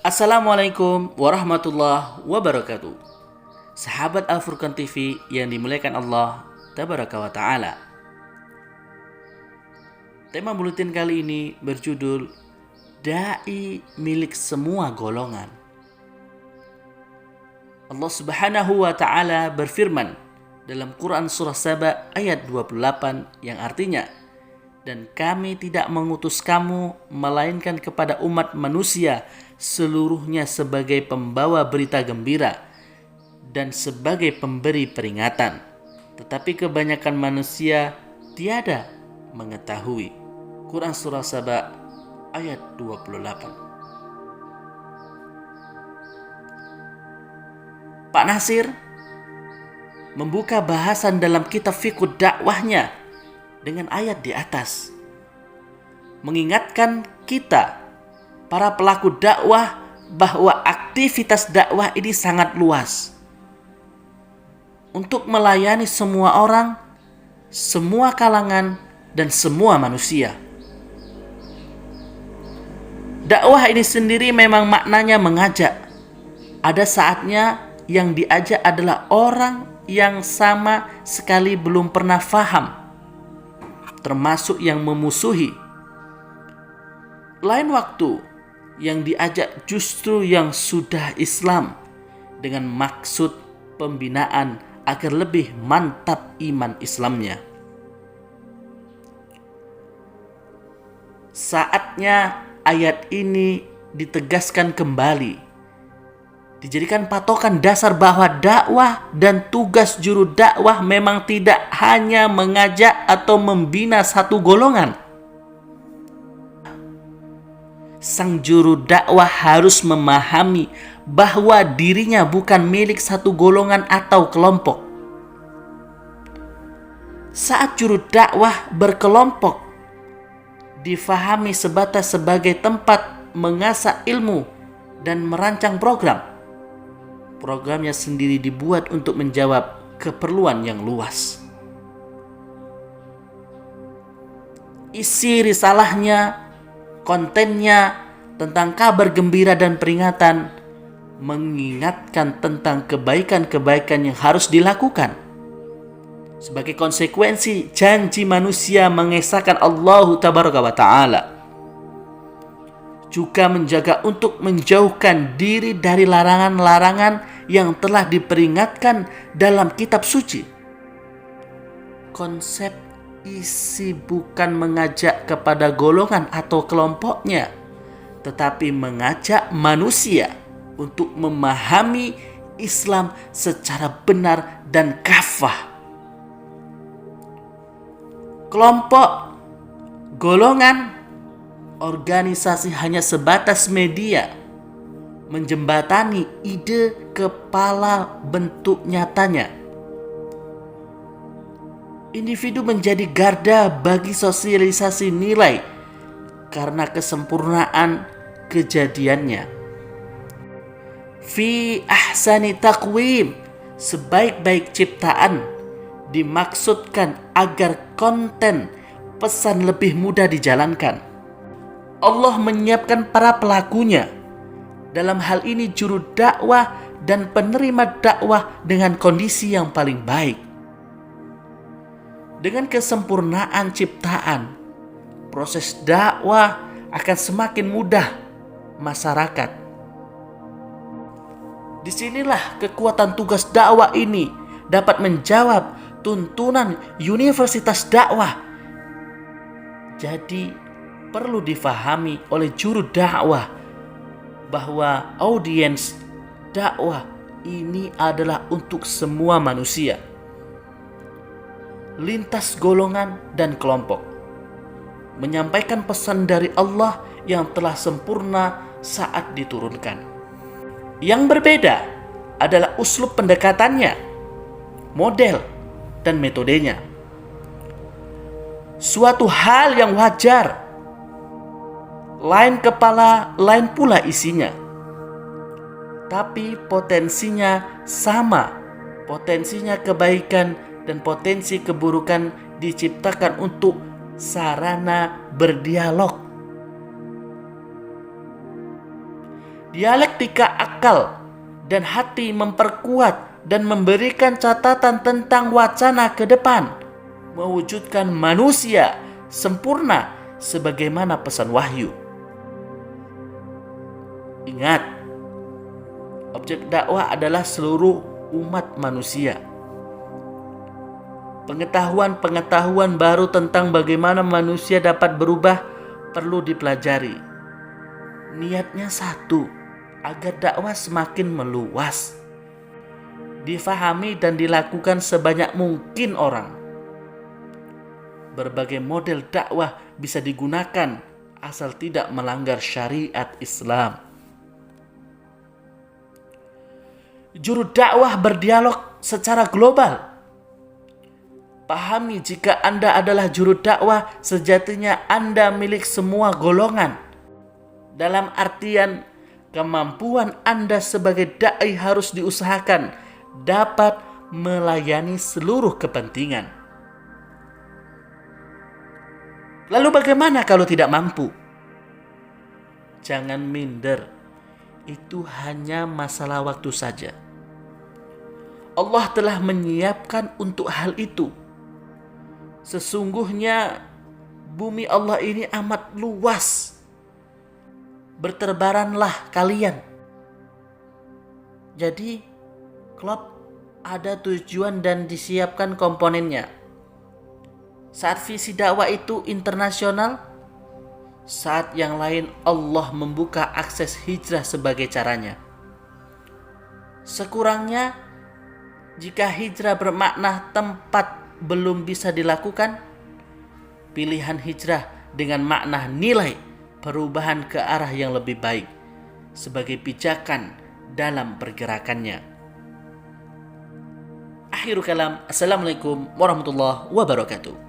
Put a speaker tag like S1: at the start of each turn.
S1: Assalamualaikum warahmatullahi wabarakatuh. Sahabat Al-Furqan TV yang dimuliakan Allah Tabaraka wa Ta'ala. Tema buletin kali ini berjudul Dai milik semua golongan. Allah Subhanahu wa Ta'ala berfirman dalam Quran surah Saba ayat 28 yang artinya, dan kami tidak mengutus kamu melainkan kepada umat manusia seluruhnya sebagai pembawa berita gembira dan sebagai pemberi peringatan. Tetapi kebanyakan manusia tiada mengetahui. Quran surah Saba ayat 28. Pak Nasir membuka bahasan dalam kitab Fiqh dakwahnya dengan ayat di atas, mengingatkan kita para pelaku dakwah bahwa aktivitas dakwah ini sangat luas untuk melayani semua orang, semua kalangan, dan semua manusia. Dakwah ini sendiri memang maknanya mengajak. Ada saatnya yang diajak adalah orang yang sama sekali belum pernah faham, termasuk yang memusuhi. Lain waktu yang diajak justru yang sudah Islam dengan maksud pembinaan agar lebih mantap iman Islamnya. Saatnya ayat ini ditegaskan kembali, dijadikan patokan dasar bahwa dakwah dan tugas juru dakwah memang tidak hanya mengajak atau membina satu golongan. Sang juru dakwah harus memahami bahwa dirinya bukan milik satu golongan atau kelompok. Saat juru dakwah berkelompok difahami sebatas sebagai tempat mengasah ilmu dan merancang program. Programnya sendiri dibuat untuk menjawab keperluan yang luas. Isi risalahnya, kontennya tentang kabar gembira dan peringatan, mengingatkan tentang kebaikan-kebaikan yang harus dilakukan. Sebagai konsekuensi janji manusia mengesahkan Allah Tabaraka wa Ta'ala. Juga menjaga untuk menjauhkan diri dari larangan-larangan yang telah diperingatkan dalam kitab suci. Konsep isi bukan mengajak kepada golongan atau kelompoknya, tetapi mengajak manusia untuk memahami Islam secara benar dan kafah. Kelompok, golongan, organisasi hanya sebatas media menjembatani ide kepala bentuk nyatanya. Individu menjadi garda bagi sosialisasi nilai karena kesempurnaan kejadiannya. Fi ahsani taqwim, sebaik-baik ciptaan, dimaksudkan agar konten pesan lebih mudah dijalankan. Allah menyiapkan para pelakunya, dalam hal ini juru dakwah dan penerima dakwah, dengan kondisi yang paling baik. Dengan kesempurnaan ciptaan, proses dakwah akan semakin mudah masyarakat. Disinilah kekuatan tugas dakwah ini dapat menjawab tuntunan universitas dakwah. Jadi perlu difahami oleh juru dakwah bahwa audiens dakwah ini adalah untuk semua manusia, lintas golongan dan kelompok, menyampaikan pesan dari Allah yang telah sempurna saat diturunkan. Yang berbeda adalah uslub pendekatannya, model, dan metodenya. Suatu hal yang wajar, lain kepala, lain pula isinya. Tapi potensinya sama. Potensinya kebaikan dan potensi keburukan diciptakan untuk sarana berdialog. Dialektika akal dan hati memperkuat dan memberikan catatan tentang wacana ke depan, mewujudkan manusia sempurna sebagaimana pesan wahyu. Ingat, objek dakwah adalah seluruh umat manusia. Pengetahuan-pengetahuan baru tentang bagaimana manusia dapat berubah perlu dipelajari. Niatnya satu, agar dakwah semakin meluas, difahami dan dilakukan sebanyak mungkin orang. Berbagai model dakwah bisa digunakan asal tidak melanggar syariat Islam. Juru dakwah berdialog secara global. Pahami, jika Anda adalah juru dakwah, sejatinya Anda milik semua golongan. Dalam artian, kemampuan Anda sebagai da'i harus diusahakan dapat melayani seluruh kepentingan. Lalu bagaimana kalau tidak mampu? Jangan minder. Itu hanya masalah waktu saja. Allah telah menyiapkan untuk hal itu. Sesungguhnya bumi Allah ini amat luas. Berterbaranlah kalian. Jadi, klub ada tujuan dan disiapkan komponennya. Saat visi dakwah itu internasional, saat yang lain Allah membuka akses hijrah sebagai caranya. Sekurangnya, jika hijrah bermakna tempat belum bisa dilakukan, pilihan hijrah dengan makna nilai perubahan ke arah yang lebih baik sebagai pijakan dalam pergerakannya. Akhirul kalam, Assalamualaikum warahmatullahi wabarakatuh.